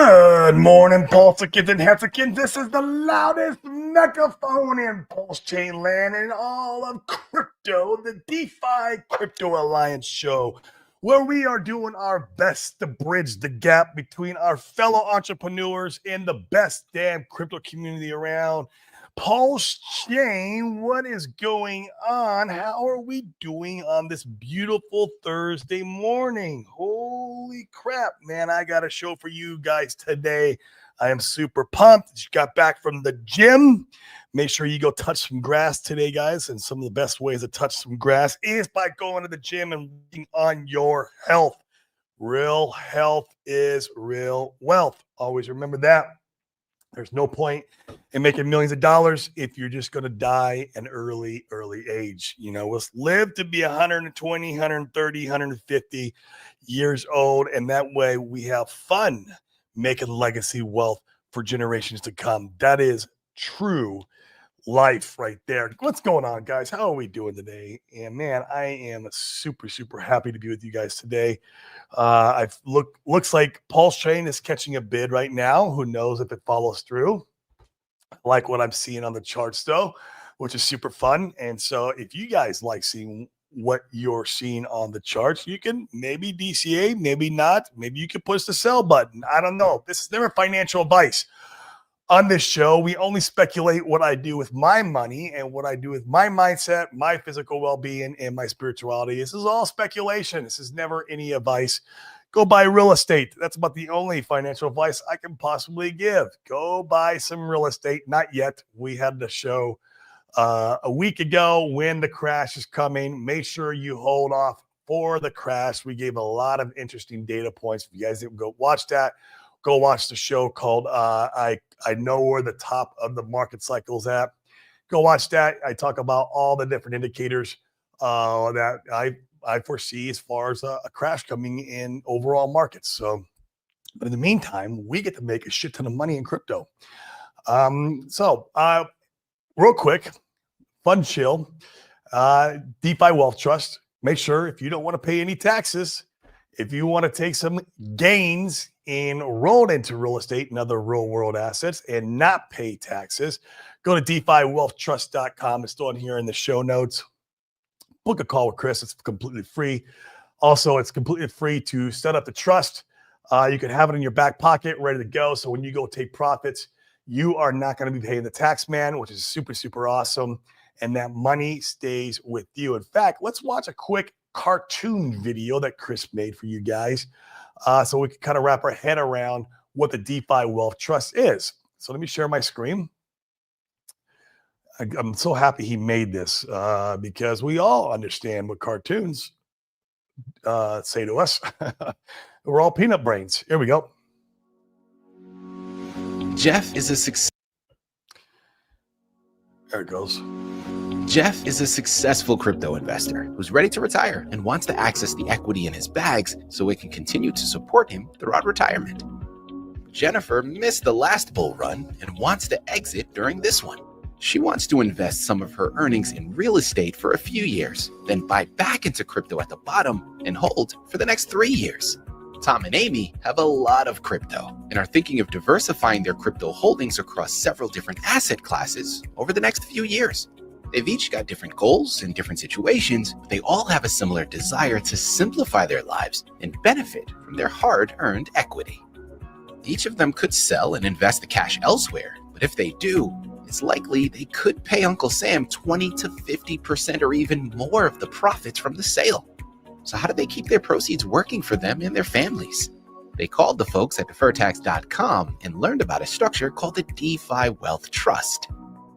Good morning, Pulseikins and Hexikins. This is the loudest megaphone in PulseChain land and all of crypto, the DeFi Crypto Alliance show, where we are doing our best to bridge the gap between our fellow entrepreneurs and the best damn crypto community around. PulseChain, what is going on? How are we doing on this beautiful Thursday morning? Holy crap, man. I got a show for you guys today. I am super pumped. Just got back from the gym. Make sure you go touch some grass today, guys. And some of the best ways to touch some grass is by going to the gym and working on your health. Real health is real wealth. Always remember that. There's no point in making millions of dollars if you're just going to die an early age. You know, let's live to be 120, 130, 150 years old. And that way we have fun making legacy wealth for generations to come. That is true life right there. What's going on, guys? How are we doing today? And man, I am super happy to be with you guys today. Looks like PulseChain is catching a bid right now. Who knows if it follows through? I like what I'm seeing on the charts though, which is super fun. And so if you guys like seeing what you're seeing on the charts, you can maybe DCA, maybe not. Maybe you can push the sell button. I don't know. This is never financial advice. On this show, we only speculate what I do with my money and what I do with my mindset, my physical well-being, and my spirituality. This is all speculation. This is never any advice. Go buy real estate. That's about the only financial advice I can possibly give. Go buy some real estate. Not yet. We had the show a week ago when the crash is coming. Make sure you hold off for the crash. We gave a lot of interesting data points. If you guys didn't go watch that, go watch the show called I Know Where the Top of the Market Cycle's At. Go watch that. I talk about all the different indicators that I foresee as far as a crash coming in overall markets. So, but in the meantime, we get to make a shit ton of money in crypto. Real quick, fun chill. DeFi Wealth Trust. Make sure if you don't want to pay any taxes, if you want to take some gains and roll into real estate and other real world assets and not pay taxes, go to DeFiWealthTrust.com. It's still in here in the show notes. Book a call with Chris. It's completely free. Also, it's completely free to set up the trust. You can have it in your back pocket, ready to go. So when you go take profits, you are not going to be paying the tax man, which is super awesome. And that money stays with you. In fact, let's watch a quick cartoon video that Chris made for you guys so we can kind of wrap our head around what the DeFi Wealth Trust is. So let me share my screen. I'm so happy he made this because we all understand what cartoons say to us. We're all peanut brains. Here we go. Jeff is a success. There it goes. Jeff is a successful crypto investor who's ready to retire and wants to access the equity in his bags so it can continue to support him throughout retirement. Jennifer missed the last bull run and wants to exit during this one. She wants to invest some of her earnings in real estate for a few years, then buy back into crypto at the bottom and hold for the next 3 years. Tom and Amy have a lot of crypto and are thinking of diversifying their crypto holdings across several different asset classes over the next few years. They've each got different goals and different situations, but they all have a similar desire to simplify their lives and benefit from their hard-earned equity. Each of them could sell and invest the cash elsewhere, but if they do, it's likely they could pay Uncle Sam 20 to 50% or even more of the profits from the sale. So how do they keep their proceeds working for them and their families? They called the folks at defertax.com and learned about a structure called the DeFi Wealth Trust.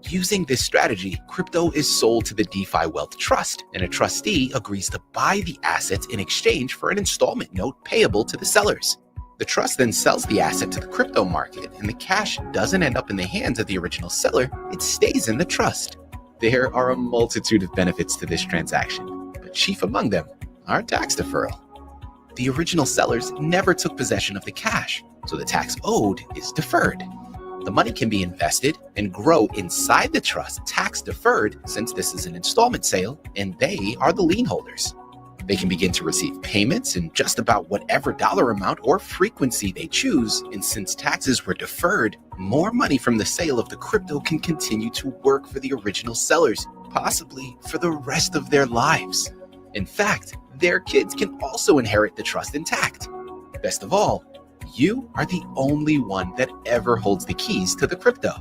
Using this strategy, crypto is sold to the DeFi Wealth Trust, and a trustee agrees to buy the assets in exchange for an installment note payable to the sellers. The trust then sells the asset to the crypto market, and the cash doesn't end up in the hands of the original seller, it stays in the trust. There are a multitude of benefits to this transaction, but chief among them are tax deferral. The original sellers never took possession of the cash, so the tax owed is deferred. The money can be invested and grow inside the trust tax deferred since this is an installment sale and they are the lien holders. They can begin to receive payments in just about whatever dollar amount or frequency they choose, and since taxes were deferred, more money from the sale of the crypto can continue to work for the original sellers, possibly for the rest of their lives. In fact, their kids can also inherit the trust intact. Best of all, you are the only one that ever holds the keys to the crypto.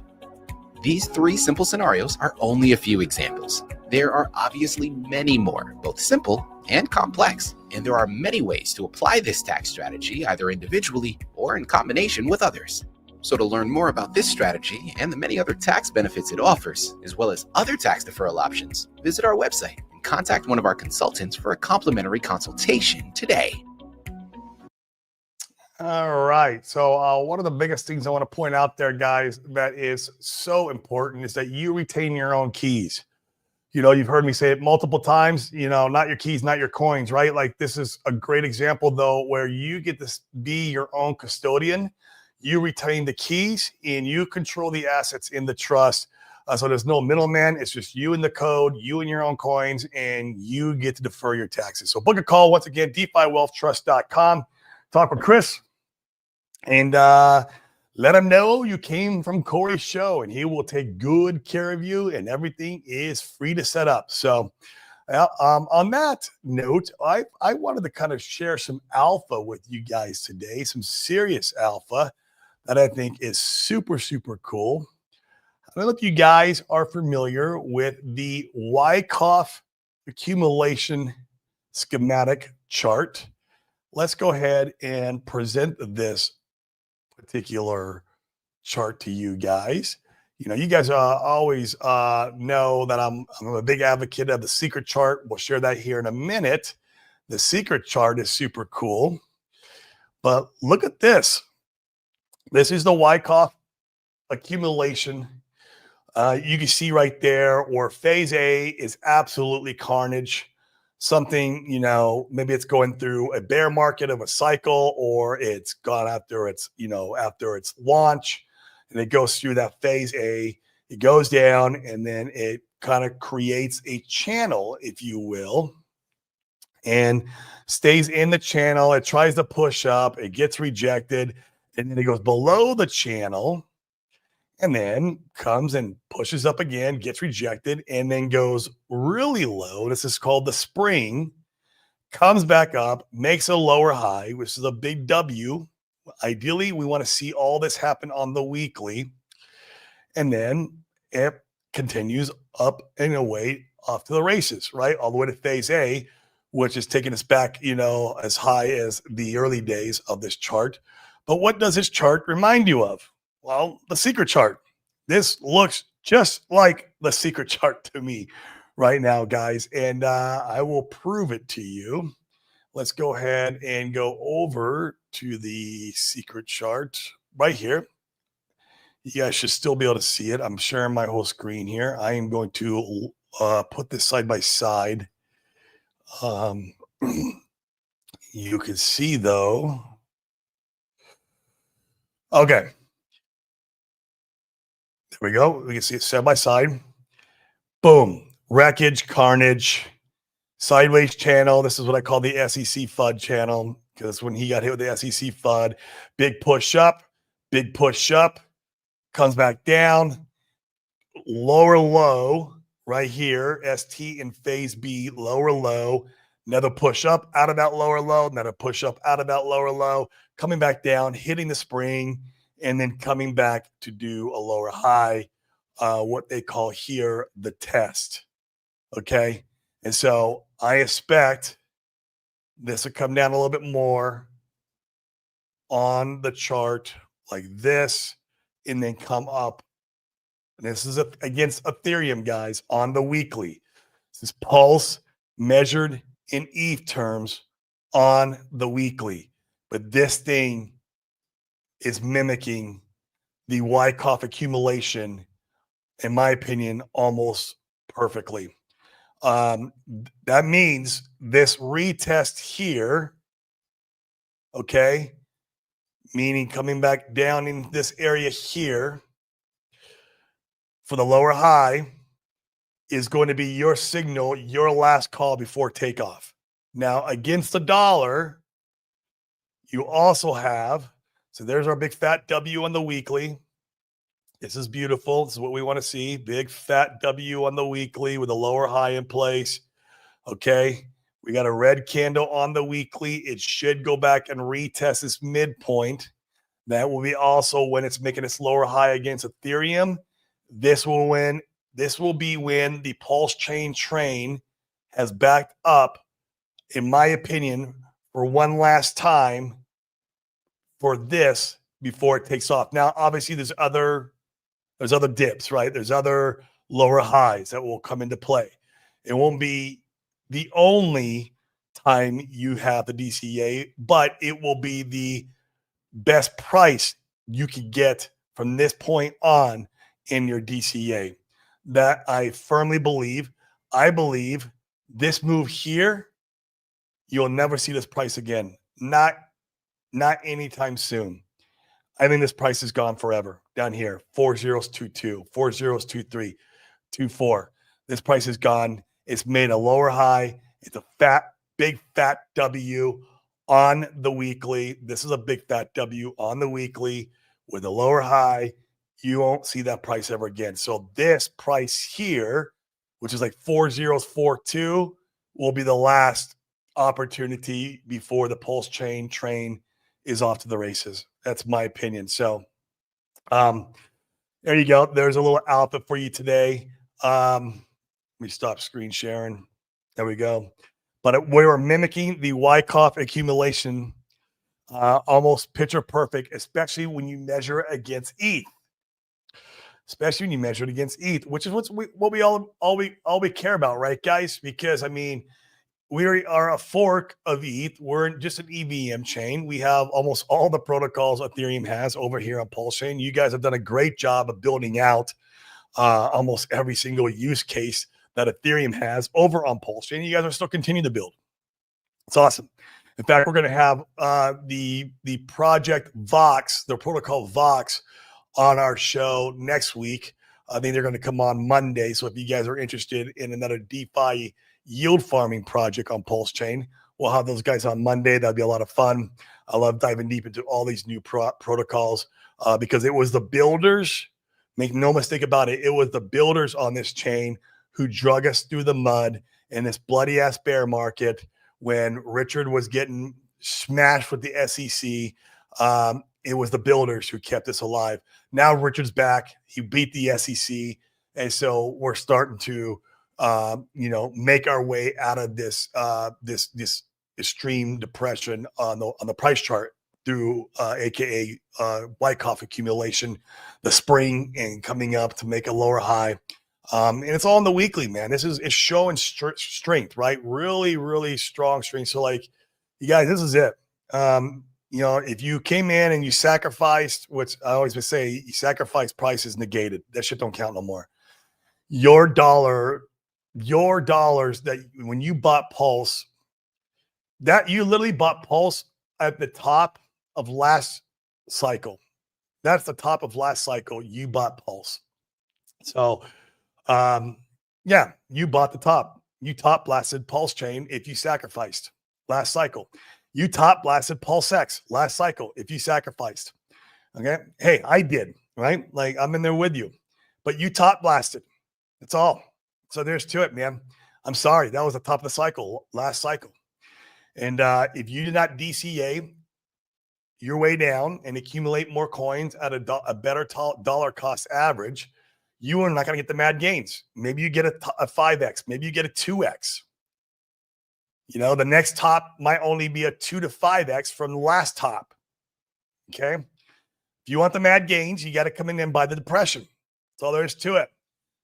These 3 simple scenarios are only a few examples. There are obviously many more, both simple and complex, and there are many ways to apply this tax strategy either individually or in combination with others. So to learn more about this strategy and the many other tax benefits it offers, as well as other tax deferral options, visit our website and contact one of our consultants for a complimentary consultation today. All right. So one of the biggest things I want to point out there, guys, that is so important is that you retain your own keys. You've heard me say it multiple times, not your keys, not your coins, right? Like this is a great example though, where you get to be your own custodian. You retain the keys and you control the assets in the trust. So there's no middleman. It's just you and the code, you and your own coins, and you get to defer your taxes. So book a call once again, DeFiWealthTrust.com. Talk with Chris. And let him know you came from Corey's show, and he will take good care of you, and everything is free to set up. So on that note, I wanted to kind of share some alpha with you guys today, some serious alpha that I think is super, super cool. I don't know if you guys are familiar with the Wyckoff accumulation schematic chart. Let's go ahead and present this particular chart to you guys. You guys always know that I'm a big advocate of the secret chart. We'll share that here in a minute. The secret chart is super cool, but look at this. This is the Wyckoff accumulation. You can see right there where phase A is absolutely carnage. Something, maybe it's going through a bear market of a cycle, or it's gone after its launch, and it goes through that phase A, it goes down, and then it kind of creates a channel, if you will, and stays in the channel. It tries to push up, it gets rejected, and then it goes below the channel, and then comes and pushes up again, gets rejected, and then goes really low. This is called the spring, comes back up, makes a lower high, which is a big W. Ideally, we want to see all this happen on the weekly. And then it continues up and away off to the races, right? All the way to phase A, which is taking us back, as high as the early days of this chart. But what does this chart remind you of? Well, the secret chart. This looks just like the secret chart to me right now, guys. And I will prove it to you. Let's go ahead and go over to the secret chart right here. You guys should still be able to see it. I'm sharing my whole screen here. I am going to put this side by side. You can see though. Okay. There we go. We can see it side by side. Boom. Wreckage, carnage, sideways channel. This is what I call the SEC FUD channel, because when he got hit with the SEC FUD, big push up, comes back down, lower low right here, ST in phase B, lower low, another push up out of that lower low, another push up out of that lower low, coming back down, hitting the spring, and then coming back to do a lower high, what they call here the test. Okay. And so I expect this will come down a little bit more on the chart like this, and then come up. And this is against Ethereum, guys, on the weekly. This is pulse measured in ETH terms on the weekly. But this thing is mimicking the Wyckoff accumulation, in my opinion, almost perfectly. That means this retest here, okay, meaning coming back down in this area here for the lower high, is going to be your signal, your last call before takeoff. Now, against the dollar, you also have, so there's our big fat W on the weekly. This is beautiful. This is what we want to see. Big fat W on the weekly with a lower high in place. Okay. We got a red candle on the weekly. It should go back and retest this midpoint. That will be also when it's making its lower high against Ethereum. This will be when the PulseChain train has backed up, in my opinion, for one last time for this before it takes off. Now, obviously, there's other dips, right? There's other lower highs that will come into play. It won't be the only time you have the DCA, but it will be the best price you could get from this point on in your DCA. That I firmly believe. I believe this move here, you'll never see this price again. Not anytime soon. I think this price is gone forever down here. 4022, 4023, 24. This price is gone. It's made a lower high. It's a big fat W on the weekly. This is a big fat W on the weekly with a lower high. You won't see that price ever again. So this price here, which is like 4042, will be the last opportunity before the PulseChain train is off to the races. That's my opinion. So there you go. There's a little alpha for you today. Let me stop screen sharing. There we go. But we were mimicking the Wyckoff accumulation almost picture perfect, especially when you measure it against ETH. Especially when you measure it against ETH, which is what we all care about, right, guys? Because I mean, we are a fork of ETH. We're just an EVM chain. We have almost all the protocols Ethereum has over here on PulseChain. You guys have done a great job of building out almost every single use case that Ethereum has over on PulseChain. You guys are still continuing to build. It's awesome. In fact, we're going to have the project Vox, the protocol Vox, on our show next week. I think they're going to come on Monday. So if you guys are interested in another DeFi yield farming project on PulseChain, we'll have those guys on Monday. That'll be a lot of fun. I love diving deep into all these new protocols because it was the builders. Make no mistake about it. It was the builders on this chain who drug us through the mud in this bloody ass bear market when Richard was getting smashed with the SEC. It was the builders who kept us alive. Now Richard's back. He beat the SEC. And so we're starting to, make our way out of this extreme depression on the price chart through AKA Wyckoff accumulation, the spring and coming up to make a lower high. And it's all in the weekly, man. It's showing strength, right? Really, really strong strength. So like, you guys, this is it. If you came in and you sacrificed, which I always would say, you sacrifice price is negated. That shit don't count no more. Your dollars that when you bought Pulse, that you literally bought Pulse at the top of last cycle. That's the top of last cycle. You bought Pulse. So, you bought the top. You top blasted PulseChain if you sacrificed last cycle. You top blasted PulseX last cycle if you sacrificed. Okay. Hey, I did, right? Like I'm in there with you, but you top blasted. That's all. So there's to it, man. I'm sorry. That was the top of the cycle, last cycle. And if you did not DCA your way down and accumulate more coins at a better dollar cost average, you are not going to get the mad gains. Maybe you get a 5X. Maybe you get a 2X. The next top might only be a 2 to 5X from the last top. Okay. If you want the mad gains, you got to come in and buy the depression. That's all there is to it.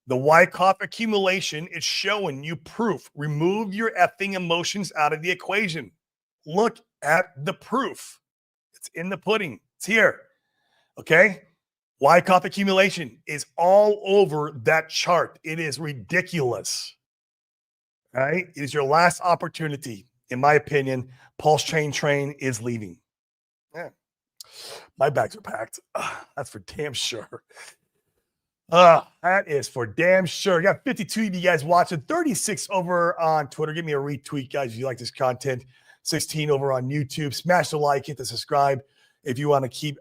The Wyckoff accumulation is showing you proof. Remove your effing emotions out of the equation. Look at the proof. It's in the pudding. It's here. Okay. Wyckoff accumulation is all over that chart. It is ridiculous. All right. It is your last opportunity. In my opinion, PulseChain train is leaving. Yeah. My bags are packed. That's for damn sure. That is for damn sure. Got 52 of you guys watching, 36 over on Twitter. Give me a retweet, guys, if you like this content. 16 over on YouTube. Smash the like, hit the subscribe if you want to keep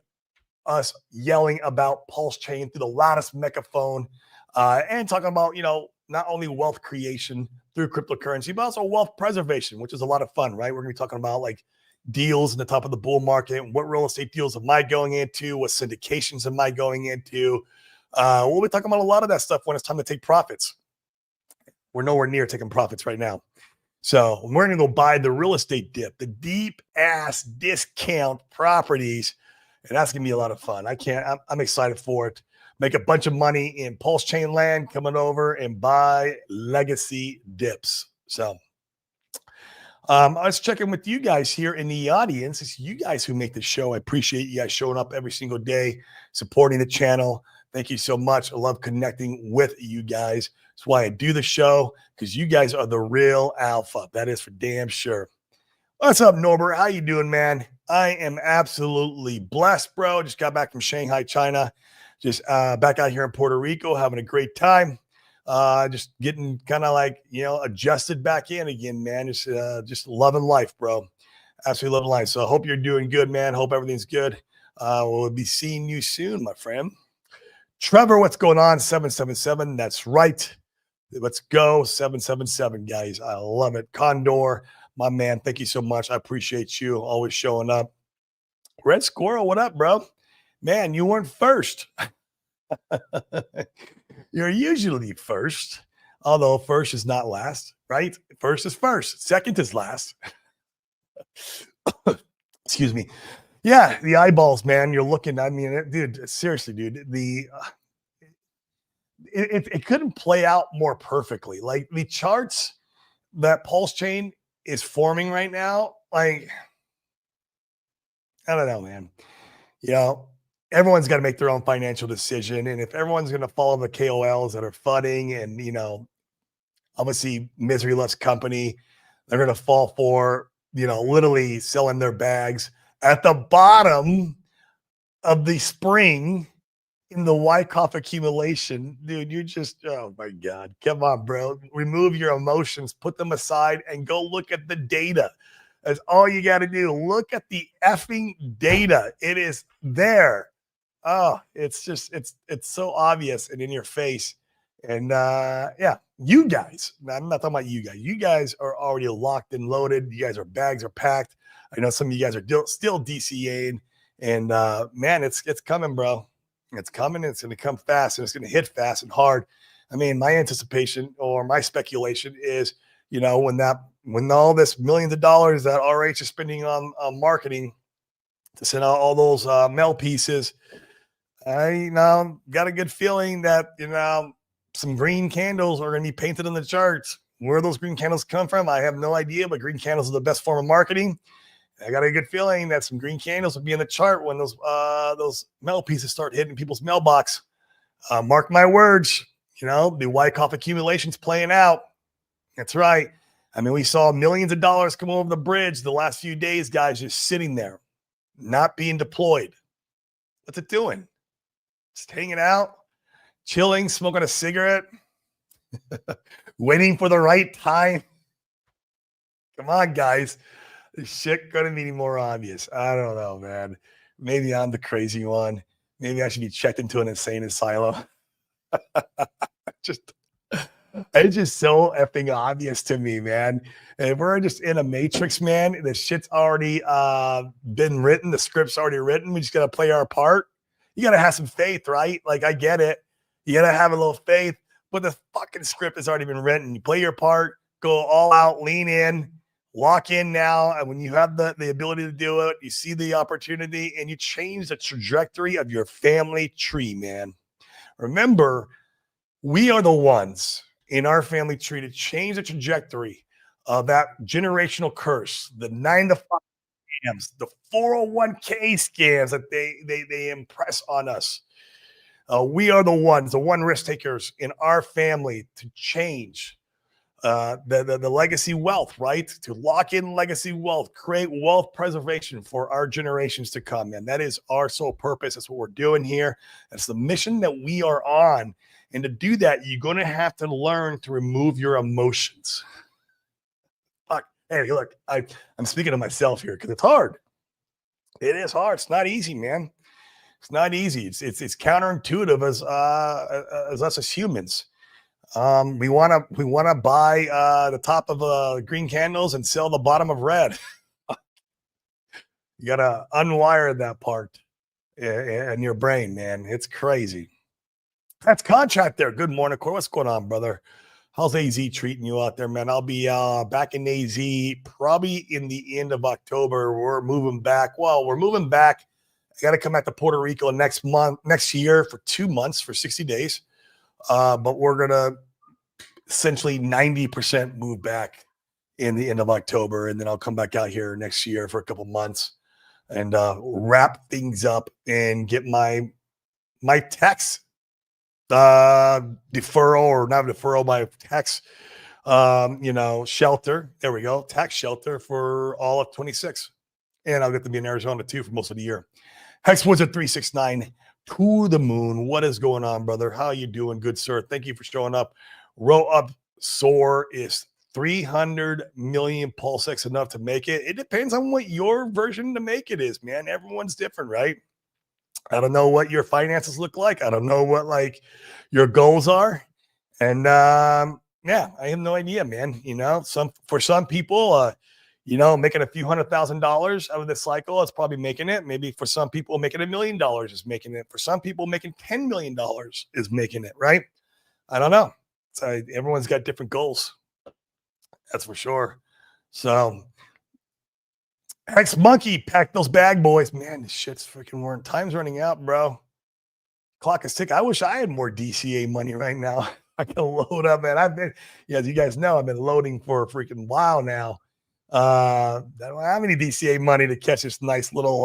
us yelling about PulseChain through the loudest megaphone and talking about, not only wealth creation through cryptocurrency, but also wealth preservation, which is a lot of fun, right? We're going to be talking about like deals in the top of the bull market. What real estate deals am I going into? What syndications am I going into? We'll be talking about a lot of that stuff when it's time to take profits. We're nowhere near taking profits right now. So we're going to go buy the real estate dip, the deep ass discount properties. And that's going to be a lot of fun. I'm excited for it. Make a bunch of money in PulseChain land, coming over and buy legacy dips. So I was checking with you guys here in the audience. It's you guys who make the show. I appreciate you guys showing up every single day, supporting the channel. Thank you so much. I love connecting with you guys. That's why I do the show, because you guys are the real alpha. That is for damn sure. What's up, Norbert? How you doing, man? I am absolutely blessed, bro. Just got back from Shanghai, China. Just back out here in Puerto Rico, having a great time. Just getting kind of like, adjusted back in again, man. Just loving life, bro. Absolutely loving life. So I hope you're doing good, man. Hope everything's good. We'll be seeing you soon, my friend. Trevor, what's going on? 777. That's right. Let's go. 777, guys. I love it. Condor, my man. Thank you so much. I appreciate you always showing up. Red Squirrel, what up, bro? Man, you weren't first. You're usually first, although first is not last, right? First is first. Second is last. Excuse me. Yeah, the eyeballs, man. You're looking. I mean, dude, seriously, dude. It couldn't play out more perfectly. Like the charts that PulseChain is forming right now, like, I don't know, man. Everyone's got to make their own financial decision. And if everyone's going to follow the KOLs that are fudding and, obviously misery loves company, they're going to fall for, literally selling their bags at the bottom of the spring in the Wyckoff accumulation. Dude, you're just, oh my God. Come on, bro. Remove your emotions, put them aside, and go look at the data. That's all you got to do. Look at the effing data. It is there. Oh, it's so obvious and in your face. And yeah, you guys, I'm not talking about you guys. You guys are already locked and loaded. You guys, bags are packed. I know some of you guys are still DCA'ing, and man, it's coming, bro. It's coming. It's going to come fast, and it's going to hit fast and hard. I mean, my anticipation or my speculation is, when all this millions of dollars that RH is spending on marketing to send out all those mail pieces, I got a good feeling that some green candles are going to be painted on the charts. Where those green candles come from, I have no idea, but green candles are the best form of marketing. I got a good feeling that some green candles will be in the chart when those mail pieces start hitting people's mailbox. Mark my words, the Wyckoff accumulation's playing out. That's right. I mean, we saw millions of dollars come over the bridge the last few days, guys, just sitting there, not being deployed. What's it doing? Just hanging out, chilling, smoking a cigarette, waiting for the right time. Come on, guys. This shit couldn't be any more obvious. I don't know, man. Maybe I'm the crazy one. Maybe I should be checked into an insane asylum. It's just so effing obvious to me, man. And we're just in a matrix, man. The shit's already been written. The script's already written. We just got to play our part. You got to have some faith, right? Like, I get it. You got to have a little faith, but the fucking script has already been written. You play your part, go all out, lean in, lock in now. And when you have the ability to do it, you see the opportunity and you change the trajectory of your family tree, man. Remember, we are the ones in our family tree to change the trajectory of that generational curse, the 9 to 5 scams, the 401k scams that they impress on us. We are the one risk takers in our family to change the legacy wealth, right? To lock in legacy wealth, create wealth preservation for our generations to come. And that is our sole purpose. That's what we're doing here. That's the mission that we are on. And to do that, you're going to have to learn to remove your emotions. Fuck. Hey, look, I'm speaking to myself here because it's hard. It is hard. It's not easy, man. It's not easy. It's counterintuitive as us as humans. We want to buy the top of green candles and sell the bottom of red. You gotta unwire that part in your brain, man. It's crazy. That's contract there. Good morning, Corey. What's going on, brother? How's AZ treating you out there, man? I'll be back in AZ probably in the end of October. We're moving back. Well, we're moving back. I got to come back to Puerto Rico next year for 2 months, for 60 days. But we're going to essentially 90% move back in the end of October. And then I'll come back out here next year for a couple months and wrap things up and get my tax deferral, or not deferral, my tax, shelter. There we go. Tax shelter for all of 26. And I'll get to be in Arizona too for most of the year. Hex Wizard 369 to the moon. What is going on, brother? How you doing? Good, sir. Thank you for showing up. Row up soar is 300 million PulseX enough to make it? It depends on what your version to make it is, man. Everyone's different, right? I don't know what your finances look like. I don't know what like your goals are. And yeah, I have no idea, man. For some people, making a few $100,000 out of this cycle is probably making it. Maybe for some people, making $1 million is making it. For some people, making $10 million is making it, right? I don't know. So everyone's got different goals. That's for sure. So, Hex Monkey, pack those bag boys. Man, this shit's freaking weren't. Time's running out, bro. Clock is ticking. I wish I had more DCA money right now. I can load up, man. As you guys know, I've been loading for a freaking while now. I don't have any DCA money to catch this nice little,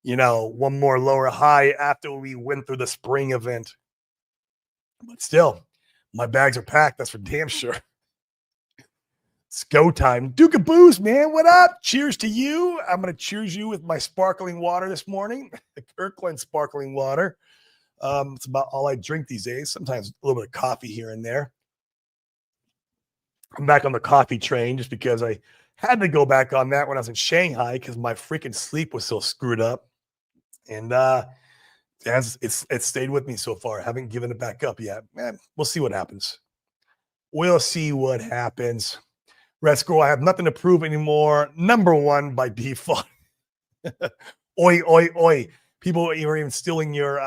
one more lower high after we went through the spring event. But still, my bags are packed. That's for damn sure. It's go time. Duke of Booze, man. What up? Cheers to you. I'm going to cheers you with my sparkling water this morning. The Kirkland sparkling water. It's about all I drink these days. Sometimes a little bit of coffee here and there. I'm back on the coffee train just because I had to go back on that when I was in Shanghai because my freaking sleep was so screwed up. And it's stayed with me so far. I haven't given it back up yet. Man, we'll see what happens. We'll see what happens. Red Scroll, I have nothing to prove anymore. Number one by default. Oi, oi, oi. People are even stealing your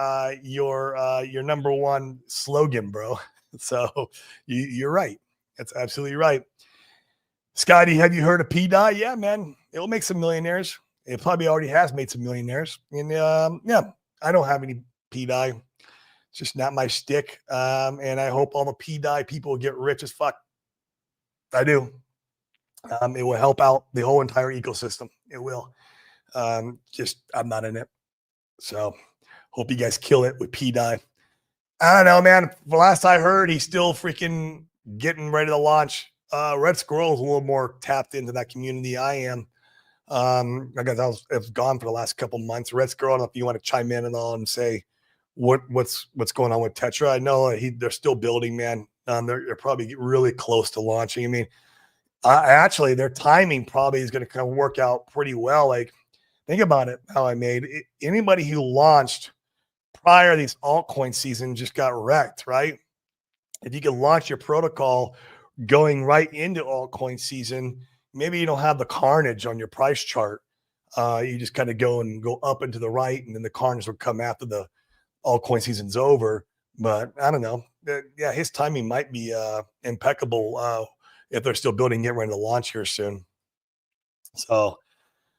number one slogan, bro. So you're right. That's absolutely right. Scotty, have you heard of P-Dye? Yeah, man. It'll make some millionaires. It probably already has made some millionaires. And yeah, I don't have any P-Dye. It's just not my shtick. And I hope all the P-Dye people get rich as fuck. I do. It will help out the whole entire ecosystem. It will. I'm not in it. So hope you guys kill it with P-Dye. I don't know, man. The last I heard, he's still freaking getting ready to launch. Red Squirrel is a little more tapped into that community. I am. I guess I've gone for the last couple months. Red Squirrel, I don't know if you want to chime in and all and say what's going on with Tetra. I know they're still building, man. They're probably really close to launching. I mean, actually, their timing probably is going to kind of work out pretty well. Like, think about it, how I made it. Anybody who launched prior to these altcoin season just got wrecked, right? If you can launch your protocol going right into altcoin season, maybe you don't have the carnage on your price chart. You just kind of go up and to the right, and then the carnage will come after the altcoin season's over. But I don't know. Yeah, his timing might be impeccable if they're still building it, ready to launch here soon. So,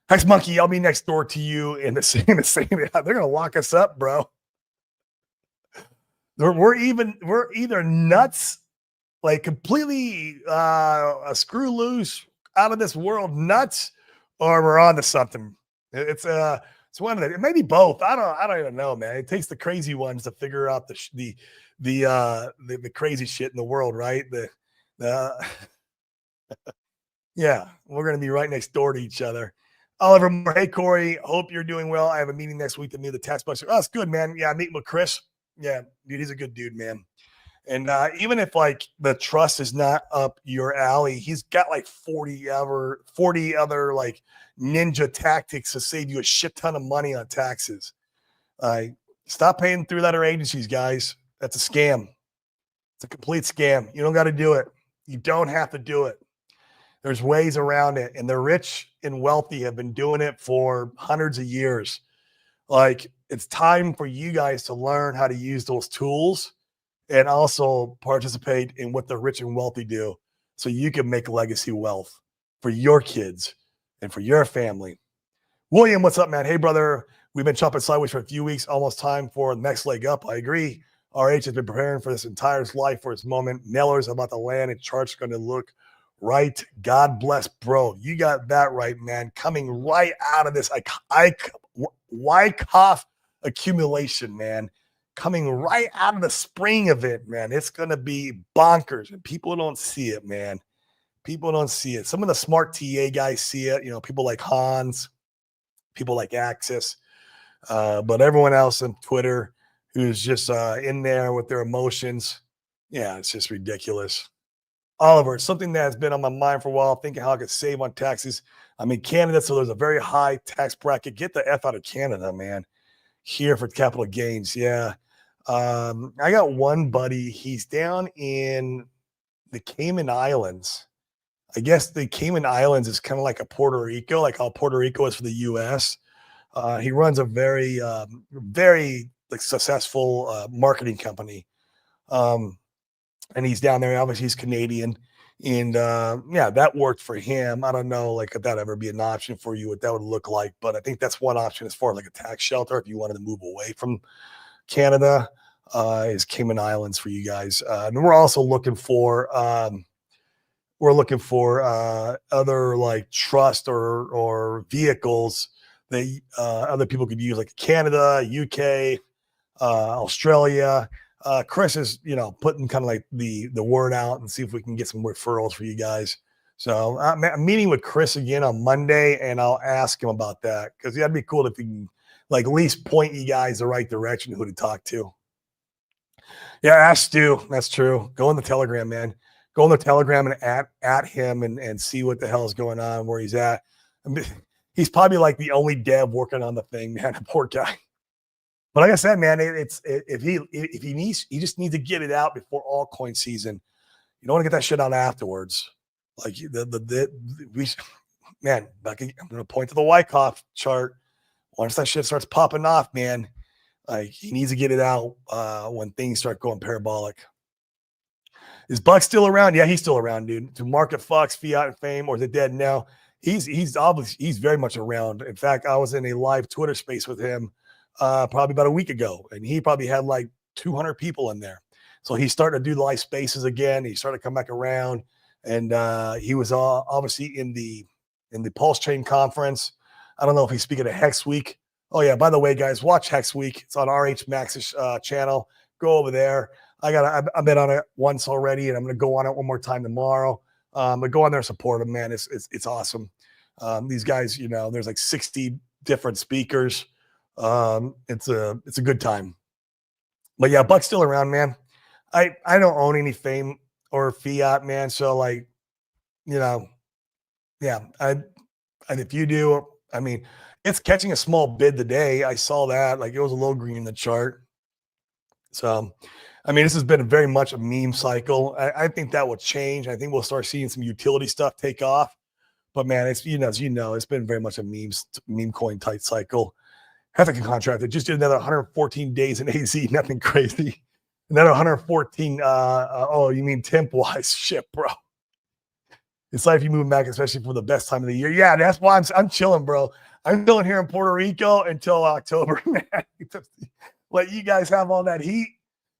Hex Monkey, I'll be next door to you in the same. They're gonna lock us up, bro. We're either nuts, like completely screw loose, out of this world nuts, or we're on to something. It's one of the. It may be both. I don't even know, man. It takes the crazy ones to figure out the crazy shit in the world, right? Uh, yeah, we're going to be right next door to each other. Oliver Moore, hey, Corey, hope you're doing well. I have a meeting next week to meet the tax buster. Oh, that's good, man. Yeah, meeting with Chris. Yeah, dude, he's a good dude, man. And even if like the trust is not up your alley, he's got like 40 other like ninja tactics to save you a shit ton of money on taxes. Stop paying through letter agencies, guys. That's a scam. It's a complete scam. You don't got to do it. You don't have to do it. There's ways around it, and the rich and wealthy have been doing it for hundreds of years. Like, it's time for you guys to learn how to use those tools and also participate in what the rich and wealthy do so you can make legacy wealth for your kids and for your family. William, what's up, man? Hey, brother. We've been chopping sideways for a few weeks. Almost time for the next leg up. I agree. RH has been preparing for this entire life for its moment. Mailers about to land and charts going to look right. God bless, bro. You got that right, man. Coming right out of this Wyckoff accumulation, man. Coming right out of the spring of it, man. It's going to be bonkers, and people don't see it, man. People don't see it. Some of the smart TA guys see it, people like Hans, people like Axis, but everyone else on Twitter who's just in there with their emotions, yeah, it's just ridiculous. Oliver, something that's been on my mind for a while, thinking how I could save on taxes. I'm in Canada, so there's a very high tax bracket. Get the F out of Canada, man. Here for capital gains, yeah. I got one buddy. He's down in the Cayman Islands. I guess the Cayman Islands is kind of like a Puerto Rico, like how Puerto Rico is for the U.S. He runs a very like successful marketing company, and he's down there. Obviously, he's Canadian, and yeah, that worked for him. I don't know, like if that ever be an option for you, what that would look like, but I think that's one option as far as like a tax shelter if you wanted to move away from Canada. Is Cayman Islands for you guys, and we're also looking for. Other like trust or vehicles that other people could use, like Canada, UK, Australia. Chris is, putting kind of like the word out and see if we can get some referrals for you guys. So I'm meeting with Chris again on Monday, and I'll ask him about that because that'd be cool if he can like at least point you guys the right direction who to talk to. Yeah, ask Stu. That's true. Go in the Telegram, man. Go in the Telegram and at him and see what the hell is going on, where he's at. I mean, he's probably like the only dev working on the thing, man. Poor guy. But like I said, man, if he just needs to get it out before altcoin season. You don't want to get that shit out afterwards. Like man, I'm gonna point to the Wyckoff chart. Once that shit starts popping off, man, like he needs to get it out when things start going parabolic. Is Buck still around? Yeah, he's still around, dude. To market Fox, Fiat, and Fame, or is it dead now? He's obviously very much around. In fact, I was in a live Twitter space with him probably about a week ago, and he probably had like 200 people in there. So he started to do live spaces again. He started to come back around, and he was obviously in the PulseChain conference. I don't know if he's speaking at Hex Week. Oh yeah, by the way, guys, watch Hex Week. It's on RH Max's channel. Go over there. I've been on it once already, and I'm going to go on it one more time tomorrow. But go on there and support them, man. It's awesome. These guys, there's like 60 different speakers. It's a good time. But yeah, Buck's still around, man. I don't own any Fame or Fiat, man. So like, yeah. And if you do, I mean, it's catching a small bid today. I saw that. Like it was a little green in the chart. So, I mean, this has been very much a meme cycle. I think that will change. I think we'll start seeing some utility stuff take off. But man, it's it's been very much a meme coin type cycle. Heffican contract. It just did another 114 days in AZ. Nothing crazy. Another 114. Oh, you mean temp wise? Shit, bro. It's like if you move back, especially for the best time of the year. Yeah, that's why I'm chilling, bro. I'm chilling here in Puerto Rico until October, man. Let you guys have all that heat,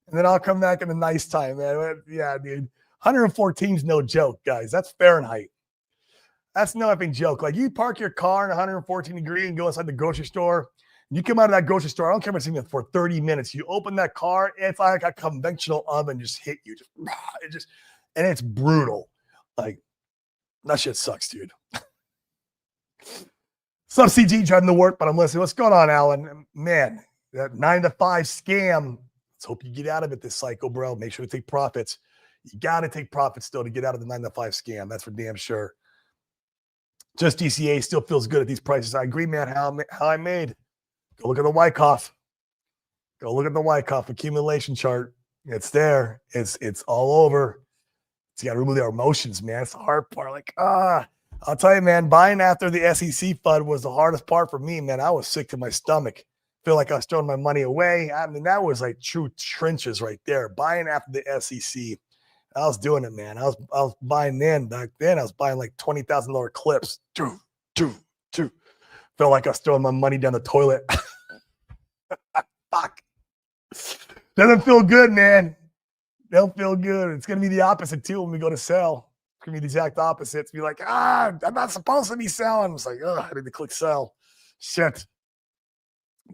and then I'll come back in a nice time, man. Yeah, dude. 114 is no joke, guys. That's Fahrenheit. That's no effing joke. Like you park your car in 114 degree and go inside the grocery store. You come out of that grocery store. I don't care if it's even for 30 minutes. You open that car, it's like a conventional oven just hit you. and it's brutal. Like, that shit sucks, dude. Some CG driving to work, but I'm listening. What's going on, Alan? Man, that 9 to 5 scam. Let's hope you get out of it this cycle, bro. Make sure to take profits. You got to take profits still to get out of the 9 to 5 scam. That's for damn sure. Just DCA still feels good at these prices. I agree, man. How I made. Go look at the Wyckoff. Go look at the Wyckoff accumulation chart. It's there. It's all over. It's got to remove their emotions, man. It's the hard part. Like, I'll tell you, man, buying after the SEC FUD was the hardest part for me, man. I was sick to my stomach. Feel like I was throwing my money away. I mean, that was like true trenches right there. Buying after the SEC. I was doing it, man. I was buying back then. I was buying like $20,000 clips. Felt like I was throwing my money down the toilet. Fuck. Doesn't feel good, man. Don't feel good. It's going to be the opposite too when we go to sell. It's going to be the exact opposite. It's be like, I'm not supposed to be selling. It's like, I need to click sell. Shit.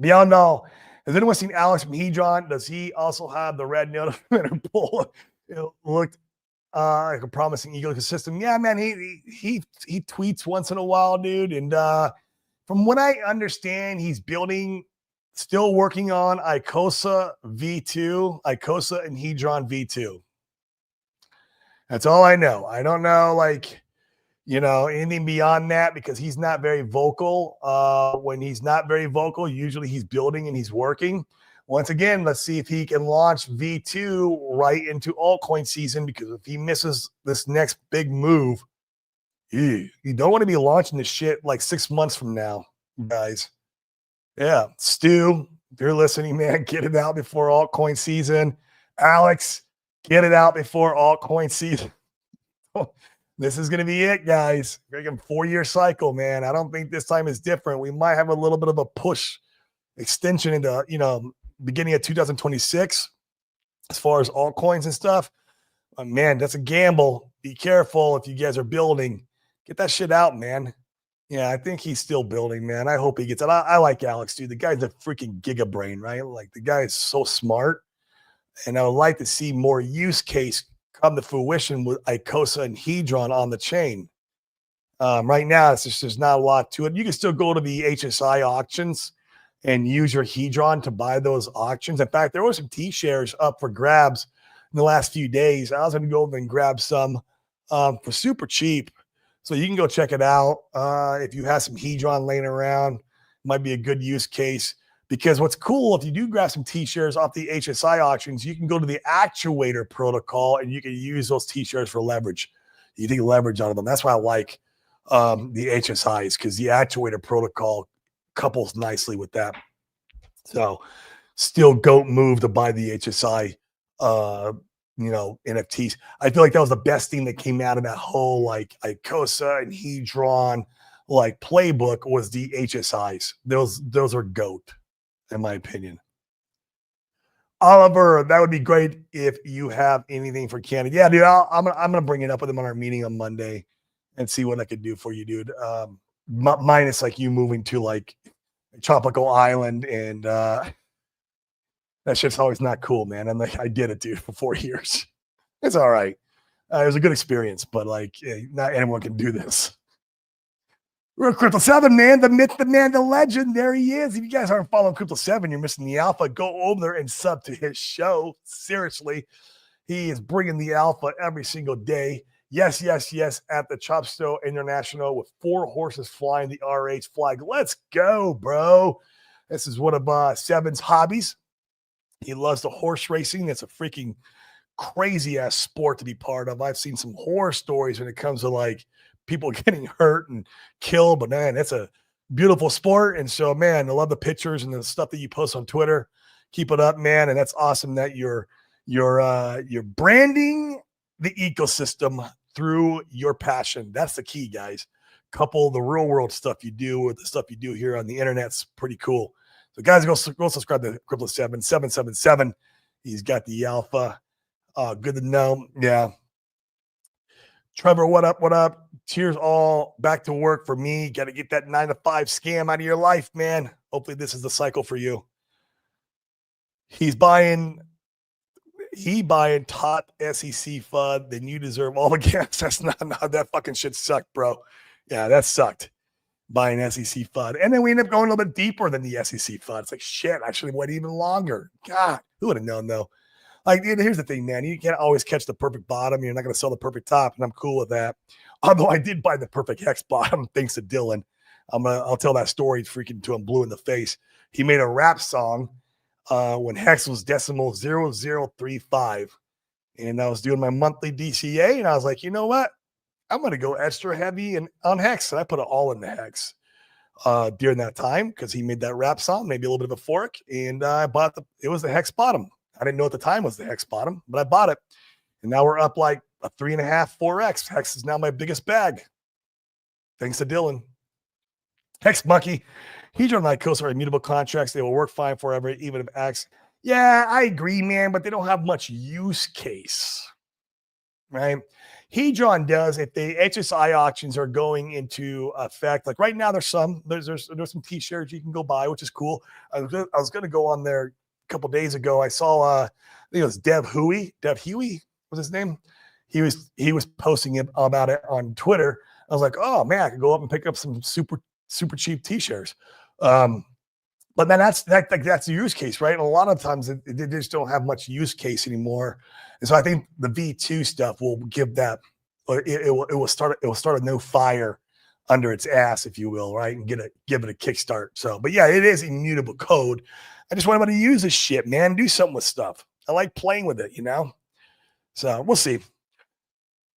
Beyond all, has anyone seen Alex from Hedron? Does he also have the red notifier pull? It looked like a promising ecosystem. Yeah, man, he tweets once in a while, dude. And from what I understand, he's still working on Icosa V2, Icosa and Hedron V2. That's all I know. I don't know, anything beyond that because he's not very vocal. When he's not very vocal, usually he's building and he's working. Once again, let's see if he can launch V2 right into altcoin season because if he misses this next big move, you don't want to be launching this shit like 6 months from now, guys. Yeah, Stu, if you're listening, man, get it out before altcoin season. Alex, get it out before altcoin season. This is going to be it, guys. Freaking 4-year cycle, man. I don't think this time is different. We might have a little bit of a push extension into, beginning of 2026 as far as altcoins and stuff. But man, that's a gamble. Be careful if you guys are building. Get that shit out, man. Yeah, I think he's still building, man. I hope he gets it. I like Alex, dude. The guy's a freaking giga brain, right? Like the guy is so smart. And I would like to see more use case come to fruition with Icosa and Hedron on the chain. Right now, there's not a lot to it. You can still go to the HSI auctions and use your Hedron to buy those auctions. In fact, there were some T-shares up for grabs in the last few days. I was going to go over and grab some for super cheap. So you can go check it out. If you have some Hedron laying around, it might be a good use case. Because what's cool, if you do grab some T-shares off the HSI auctions, you can go to the actuator protocol and you can use those T-shares for leverage. You take leverage out of them. That's why I like the HSIs because the actuator protocol couples nicely with that. So still GOAT move to buy the HSI, NFTs. I feel like that was the best thing that came out of that whole Icosa and Hedron playbook was the HSIs. Those are GOAT. In my opinion. Oliver, that would be great if you have anything for Canada. Yeah, dude, I'm gonna bring it up with him on our meeting on Monday and see what I could do for you, dude. Minus you moving to Tropical Island and that shit's always not cool, man. I'm like, I did it, dude, for 4 years. It's all right. It was a good experience, but not anyone can do this. We're Crypto 7, man. The myth, the man, the legend. There he is. If you guys aren't following Crypto 7, you're missing the alpha. Go over there and sub to his show. Seriously. He is bringing the alpha every single day. Yes, at the Chopstow International with 4 horses flying the RH flag. Let's go, bro. This is one of Seven's hobbies. He loves the horse racing. It's a freaking crazy-ass sport to be part of. I've seen some horror stories when it comes to, people getting hurt and killed, but man, it's a beautiful sport. And so, man, I love the pictures and the stuff that you post on Twitter. Keep it up, man. And that's awesome that you're branding the ecosystem through your passion. That's the key, guys. Couple the real world stuff you do with the stuff you do here on the internet's pretty cool. So, guys, go subscribe to Crypto 777. He's got the alpha. Good to know. Yeah. Trevor, what up? What up? Cheers all back to work for me. Got to get that 9 to 5 scam out of your life, man. Hopefully this is the cycle for you. He's buying he buying top SEC FUD, then you deserve all the gas. That's not that fucking shit sucked, bro. Yeah, that sucked. Buying SEC FUD. And then we end up going a little bit deeper than the SEC FUD. It's like, shit, I should have waited even longer. God, who would have known, though? Like, here's the thing, man. You can't always catch the perfect bottom. You're not going to sell the perfect top, and I'm cool with that. Although I did buy the perfect hex bottom, thanks to Dylan. I'll tell that story freaking to him blue in the face. He made a rap song when hex was decimal 0035. And I was doing my monthly DCA, and I was like, you know what? I'm going to go extra heavy on hex. And I put it all in the hex during that time because he made that rap song, maybe a little bit of a fork. And I bought it was the hex bottom. I didn't know at the time was the hex bottom, but I bought it. And now we're up like a 3.5, 4x. Hex is now my biggest bag. Thanks to Dylan. Hex Monkey. Hedron and Lycosa are immutable contracts. They will work fine forever, even if X. Yeah, I agree, man, but they don't have much use case. Right? Hedron does if the HSI auctions are going into effect. Like right now, there's some T-shirts you can go buy, which is cool. I was going to go on there a couple days ago. I saw I think it was Dev Huey was his name. He was posting about it on Twitter. I was like, oh man, I could go up and pick up some super cheap T-shirts. But then that's the use case, right? And a lot of times they just don't have much use case anymore. And so I think the V2 stuff will give that, or it will start a no fire under its ass, if you will, right? And give it a kickstart. So, but yeah, it is immutable code. I just want everybody to use this shit, man. Do something with stuff. I like playing with it, So we'll see.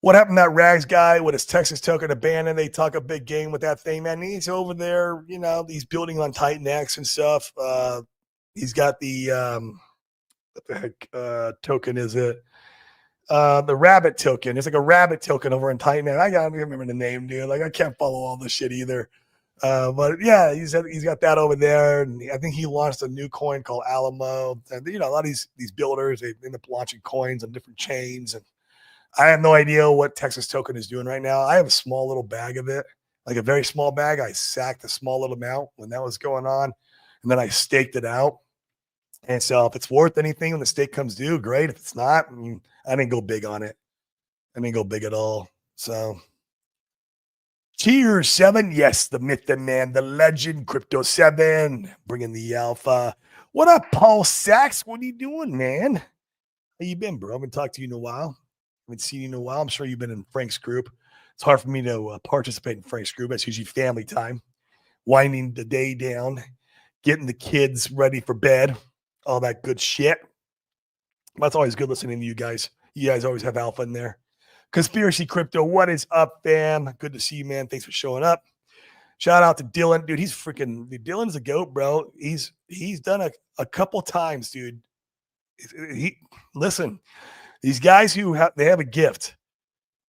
What happened to that Rags guy with his Texas token abandoned? They talk a big game with that thing, man. He's over there, he's building on Titan X and stuff. He's got the what the heck token is it? The rabbit token. It's like a rabbit token over in Titan X. I can't remember the name, dude. Like I can't follow all this shit either. But yeah, he's got that over there, and I think he launched a new coin called Alamo. And a lot of these builders, they end up launching coins on different chains, and I have no idea what Texas token is doing right now. I have a small little bag of it, like a very small bag. I sacked a small little amount when that was going on, and then I staked it out. And so if it's worth anything when the stake comes due, great. If it's not, I didn't go big on it. I didn't go big at all. So cheers, 7. Yes, the myth, the man, the legend, Crypto 7, bringing the alpha. What up, Paul Sachs? What are you doing, man? How you been, bro? I haven't talked to you in a while. Haven't seen you in a while. I'm sure you've been in Frank's group. It's hard for me to participate in Frank's group. That's usually family time, winding the day down, getting the kids ready for bed, all that good shit. That's always good listening to you guys. You guys always have alpha in there. Conspiracy Crypto, what is up, fam? Good to see you, man. Thanks for showing up. Shout out to Dylan. Dude, Dylan's a goat, bro. He's done a couple times, dude. Listen. These guys they have a gift.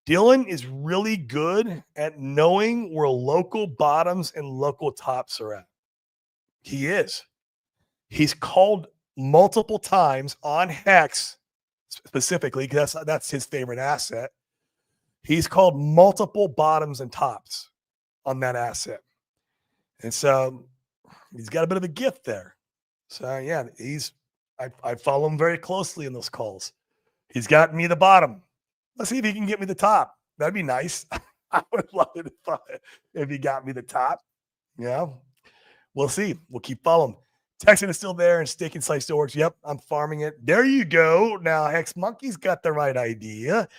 Dylan is really good at knowing where local bottoms and local tops are at. He is. He's called multiple times on Hex specifically because that's his favorite asset. He's called multiple bottoms and tops on that asset. And so he's got a bit of a gift there. So yeah, I follow him very closely in those calls. He's gotten me the bottom. Let's see if he can get me the top. That'd be nice. I would love it if he got me the top. We'll see. We'll keep following. Texan is still there and Steak and Slice still works. Yep, I'm farming it. There you go. Now, Hex Monkey's got the right idea.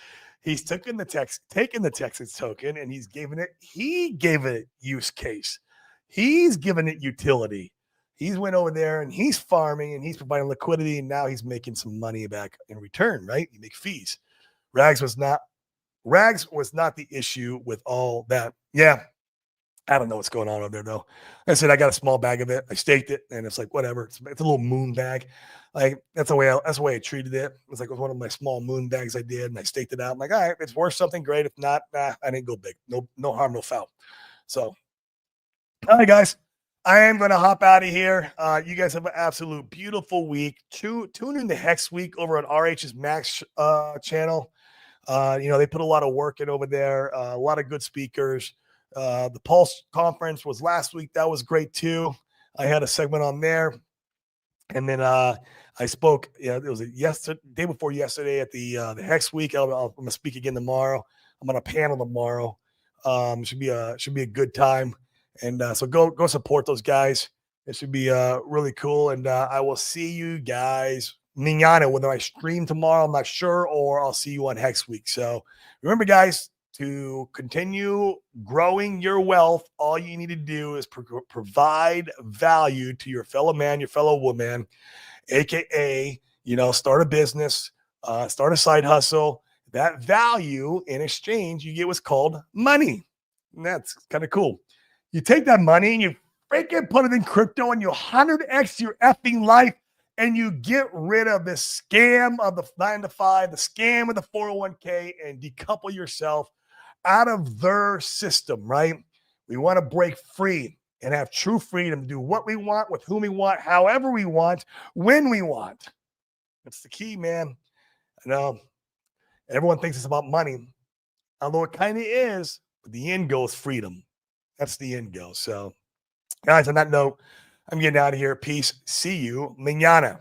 He's taken the Texas token and he gave it use case. He's given it utility. He's went over there and he's farming and he's providing liquidity, and now he's making some money back in return, right? You make fees. Rags was not the issue with all that. Yeah. I don't know what's going on over there though. I said I got a small bag of it. I staked it, and it's like whatever. It's a little moon bag. Like that's the way I treated it. It was one of my small moon bags I did, and I staked it out. I'm like, all right, if it's worth something, great. If not, I didn't go big. No harm, no foul. So, all right, guys. I am going to hop out of here. You guys have an absolute beautiful week. Tune in the Hex Week over on RH's Max channel. They put a lot of work in over there. A lot of good speakers. The Pulse conference was last week. That was great too. I had a segment on there. And then I I spoke, yeah, it was yesterday, day before yesterday at the Hex Week. I'm gonna speak again tomorrow. I'm on a panel tomorrow. Should be a good time, and so go support those guys. It should be really cool, and I will see you guys mañana, whether I stream tomorrow, I'm not sure, or I'll see you on Hex Week. So remember, guys, to continue growing your wealth, all you need to do is provide value to your fellow man, your fellow woman, aka start a business, start a side hustle. That value in exchange, you get what's called money, and that's kind of cool. You take that money and you freaking put it in crypto, and you 100x your effing life, and you get rid of this scam of the 9 to 5, the scam of the 401k, and decouple yourself out of their system, right? We want to break free and have true freedom to do what we want, with whom we want, however we want, when we want. That's the key, man. I know everyone thinks it's about money, although it kind of is, but the end goal is freedom. That's the end goal. So, guys, on that note, I'm getting out of here. Peace. See you mañana.